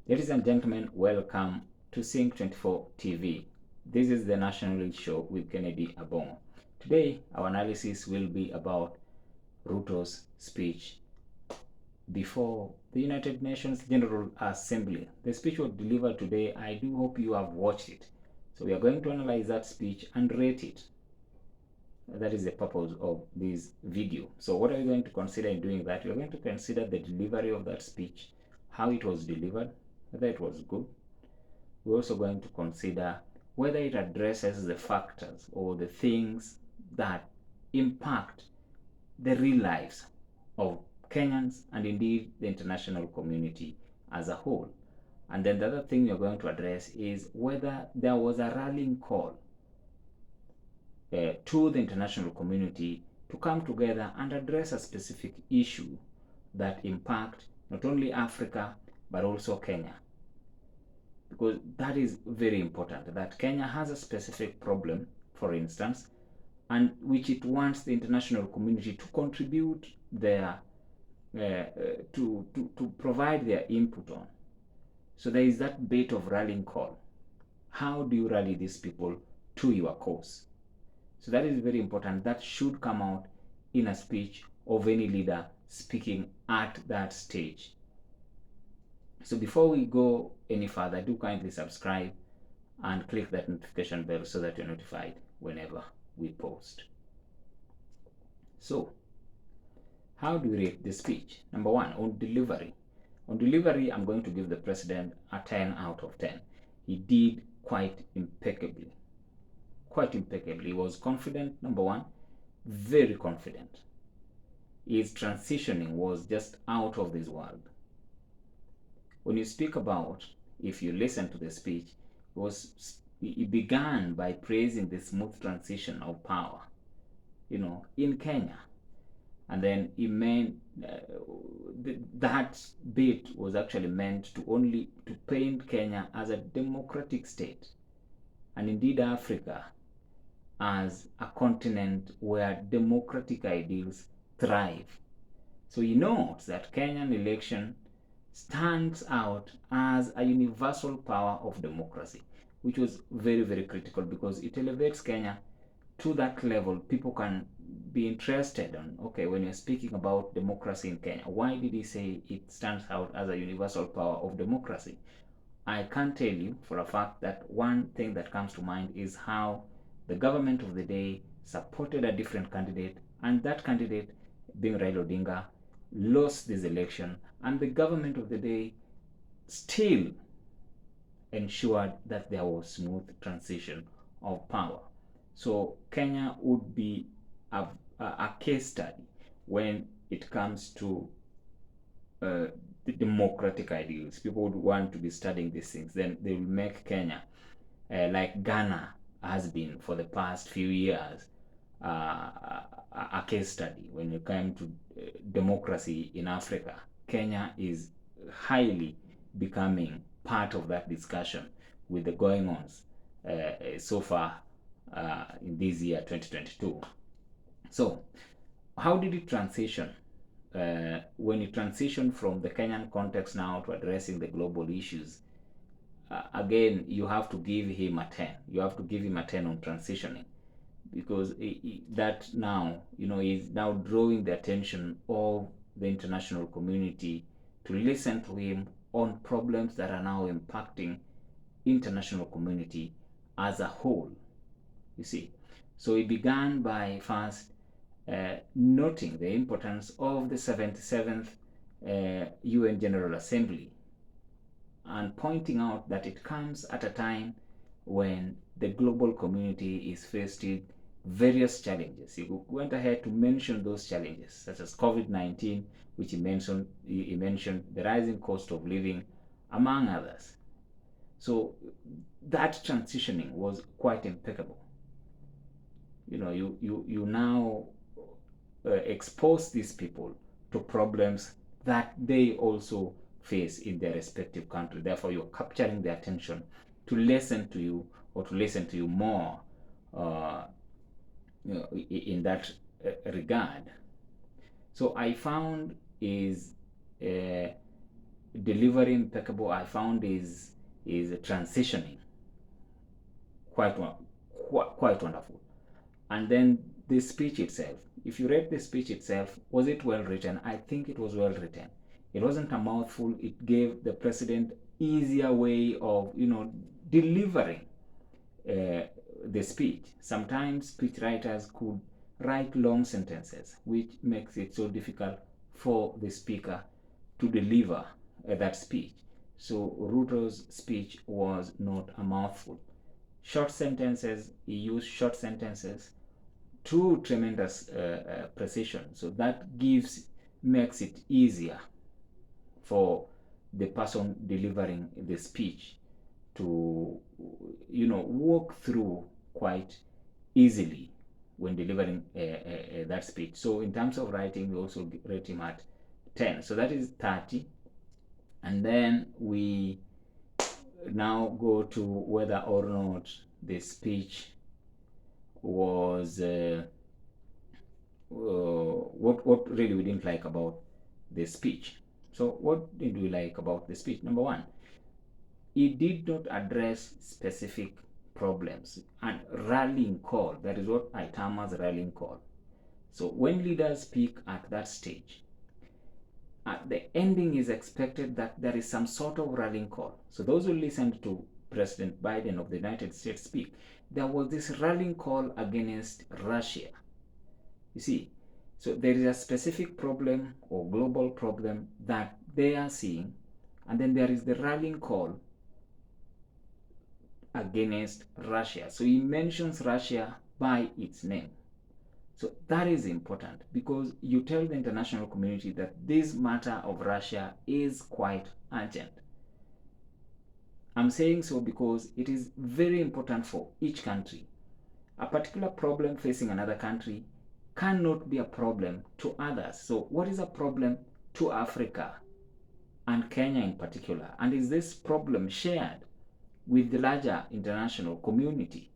Ladies and gentlemen, welcome to Sync 24 TV. This is the Nationalist show with Kennedy Abong. Today, our analysis will be about RUTO's speech before the United Nations General Assembly. The speech was delivered today. I do hope you have watched it. So we are going to analyze that speech and rate it. That is the purpose of this video. So what are we going to consider in doing that? We are going to consider the delivery of that speech, how it was delivered, whether it was good. We're also going to consider whether it addresses the factors or the things that impact the real lives of Kenyans and indeed the international community as a whole. And then the other thing we're going to address is whether there was a rallying call to the international community to come together and address a specific issue that impact not only Africa but also Kenya. Because that is very important, that Kenya has a specific problem, for instance, and which it wants the international community to contribute their to provide their input on. So there is that bit of rallying call. How do you rally these people to your cause? So that is very important. That should come out in a speech of any leader speaking at that stage. So before we go any further, do kindly subscribe and click that notification bell so that you're notified whenever we post. So, how do we rate the speech? Number one, on delivery. On delivery, I'm going to give the president a 10 out of 10. He did quite impeccably. Quite impeccably. He was confident, number one, very confident. His transitioning was just out of this world. When you speak about, if you listen to the speech, he began by praising the smooth transition of power, in Kenya. And then he meant that bit was actually meant to paint Kenya as a democratic state, and indeed Africa as a continent where democratic ideals thrive. So he notes that Kenyan election stands out as a universal power of democracy, which was very, very critical because it elevates Kenya to that level. People can be interested on, okay, when you're speaking about democracy in Kenya, why did he say it stands out as a universal power of democracy? I can tell you for a fact that one thing that comes to mind is how the government of the day supported a different candidate, and that candidate, being Raila Odinga, lost this election, and the government of the day still ensured that there was smooth transition of power. So Kenya would be a case study when it comes to the democratic ideals. People would want to be studying these things. Then they will make Kenya, like Ghana has been for the past few years, a case study when it comes to democracy in Africa. Kenya is highly becoming part of that discussion with the going-ons so far in this year 2022. So how did it transition? When you transition from the Kenyan context now to addressing the global issues, again, you have to give him a 10. You have to give him a 10 on transitioning, because that now, is now drawing the attention of the international community to listen to him on problems that are now impacting international community as a whole, you see. So he began by first noting the importance of the 77th UN General Assembly and pointing out that it comes at a time when the global community is faced with various challenges. He went ahead to mention those challenges, such as COVID-19, which he mentioned the rising cost of living, among others. So that transitioning was quite impeccable. You now expose these people to problems that they also face in their respective country. Therefore, you're capturing their attention to listen to you, or to listen to you more in that regard. So I found is delivery impeccable. I found is transitioning quite wonderful. And then the speech itself, if you read the speech itself, was it well written? I think it was well written. It wasn't a mouthful. It gave the president easier way of delivering the speech. Sometimes speech writers could write long sentences, which makes it so difficult for the speaker to deliver that speech. So Ruto's speech was not a mouthful. Short sentences, he used short sentences to tremendous precision. So that makes it easier for the person delivering the speech to walk through quite easily when delivering that speech. So in terms of writing, we also rate him at 10. So that is 30. And then we now go to whether or not the speech was what really we didn't like about the speech. So what did we like about the speech? Number one, it did not address specific problems and rallying call. That is what I term as rallying call. So when leaders speak at that stage, at the ending is expected that there is some sort of rallying call. So those who listened to President Biden of the United States speak, there was this rallying call against Russia. You see, so there is a specific problem or global problem that they are seeing, and then there is the rallying call against Russia. So he mentions Russia by its name. So that is important because you tell the international community that this matter of Russia is quite urgent. I'm saying so because it is very important for each country. A particular problem facing another country cannot be a problem to others. So what is a problem to Africa and Kenya in particular? And is this problem shared with the larger international community?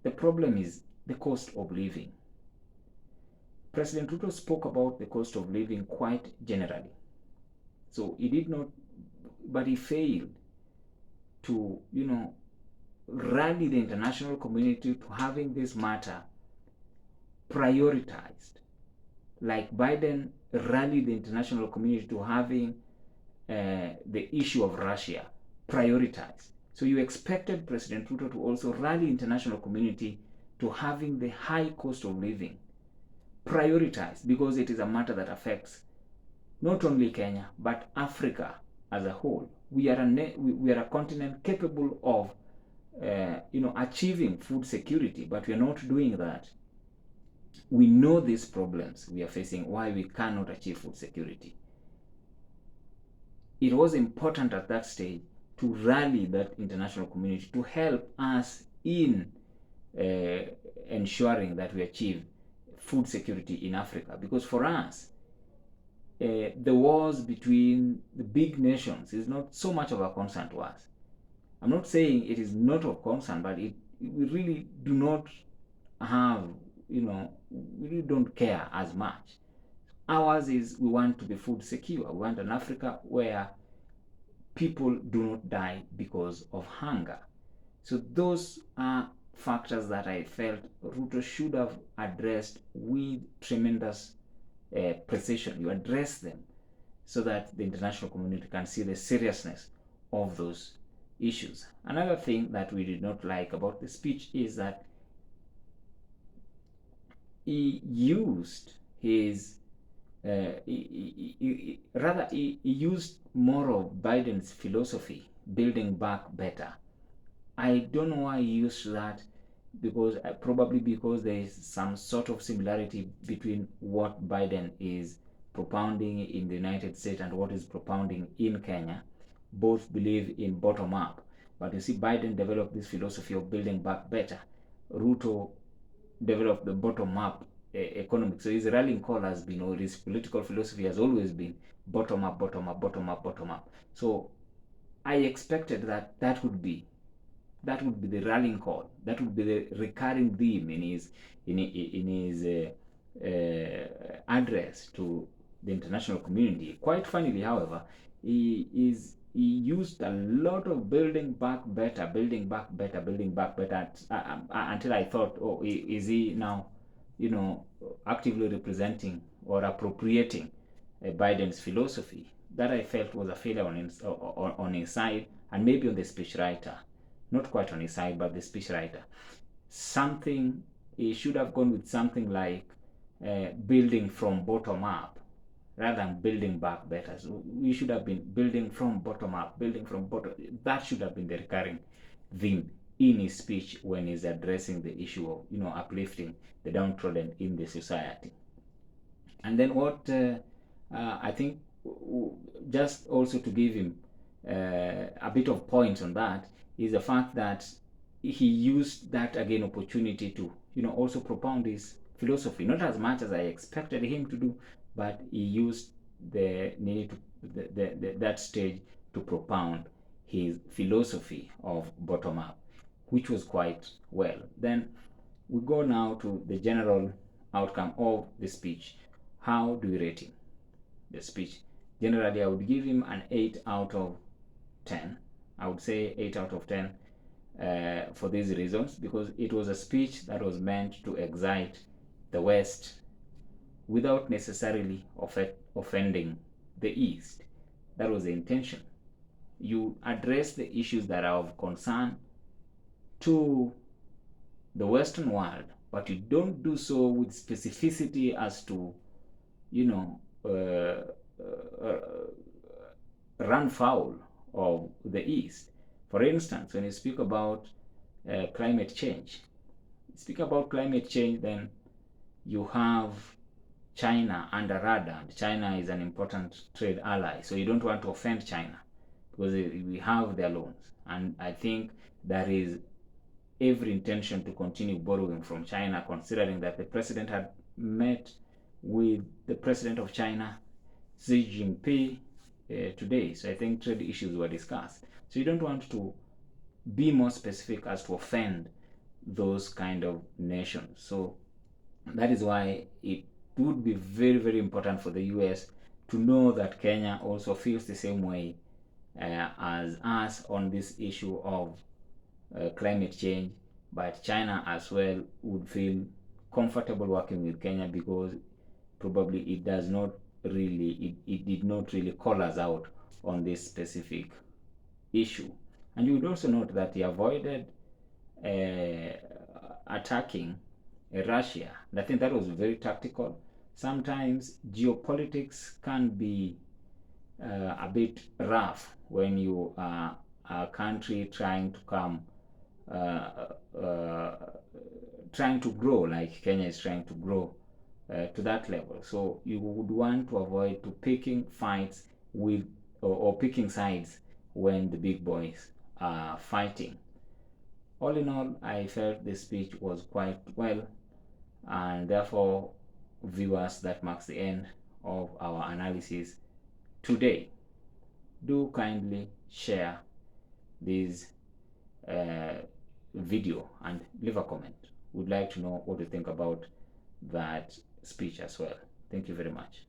The problem is the cost of living. President Ruto spoke about the cost of living quite generally. So he did not, but he failed to, rally the international community to having this matter prioritized. Like Biden rallied the international community to having the issue of Russia prioritized. So you expected President Ruto to also rally international community to having the high cost of living prioritized because it is a matter that affects not only Kenya but Africa as a whole. We are a continent capable of achieving food security, but we are not doing that. We know these problems we are facing, why we cannot achieve food security. It was important at that stage to rally that international community to help us in ensuring that we achieve food security in Africa. Because for us, the wars between the big nations is not so much of a concern to us. I'm not saying it is not of concern, but we really do not have, we really don't care as much. Ours is we want to be food secure. We want an Africa where people do not die because of hunger. So those are factors that I felt Ruto should have addressed with tremendous precision. You address them so that the international community can see the seriousness of those issues. Another thing that we did not like about the speech is that he used his he used more of Biden's philosophy, building back better. I don't know why he used that, because probably because there is some sort of similarity between what Biden is propounding in the United States and what is propounding in Kenya. Both believe in bottom up, but you see, Biden developed this philosophy of building back better. Ruto developed the bottom up economics. So his rallying call has been, or his political philosophy has always been bottom up, bottom up, bottom up, bottom up. So I expected that would be the rallying call. That would be the recurring theme in his address to the international community. Quite funnily, however, he used a lot of building back better, until I thought, oh, is he now, actively representing or appropriating Biden's philosophy? That I felt was a failure on his side, and maybe on the speechwriter. Not quite on his side, but the speechwriter. He should have gone with something like building from bottom up rather than building back better. So we should have been building from bottom up, building from bottom. That should have been the recurring theme in his speech when he's addressing the issue of, uplifting the downtrodden in the society. And then what I think, just also to give him a bit of points on that, is the fact that he used that again opportunity to, also propound his philosophy, not as much as I expected him to do, but he used the need to that stage to propound his philosophy of bottom up, which was quite well. Then we go now to the general outcome of the speech. How do you rate him? The speech, generally I would give him an 8 out of 10. I would say 8 out of 10 for these reasons, because it was a speech that was meant to excite the West without necessarily offending the East. That was the intention. You address the issues that are of concern to the Western world, but you don't do so with specificity as to, run foul of the East. For instance, when you speak about climate change, then you have China under radar. China is an important trade ally, so you don't want to offend China because we have their loans, and I think there is every intention to continue borrowing from China, considering that the president had met with the president of China, Xi Jinping, today. So I think trade issues were discussed. So you don't want to be more specific as to offend those kind of nations. So that is why it would be very, very important for the US to know that Kenya also feels the same way as us on this issue of climate change, but China as well would feel comfortable working with Kenya because probably it did not really call us out on this specific issue. And you would also note that he avoided attacking Russia. And I think that was very tactical. Sometimes geopolitics can be a bit rough when you are a country trying to trying to grow like Kenya is trying to grow to that level. So you would want to avoid picking fights with or picking sides when the big boys are fighting. All in all, I felt the speech was quite well, and therefore, viewers, that marks the end of our analysis today. Do kindly share this video and leave a comment. We'd like to know what you think about that speech as well. Thank you very much.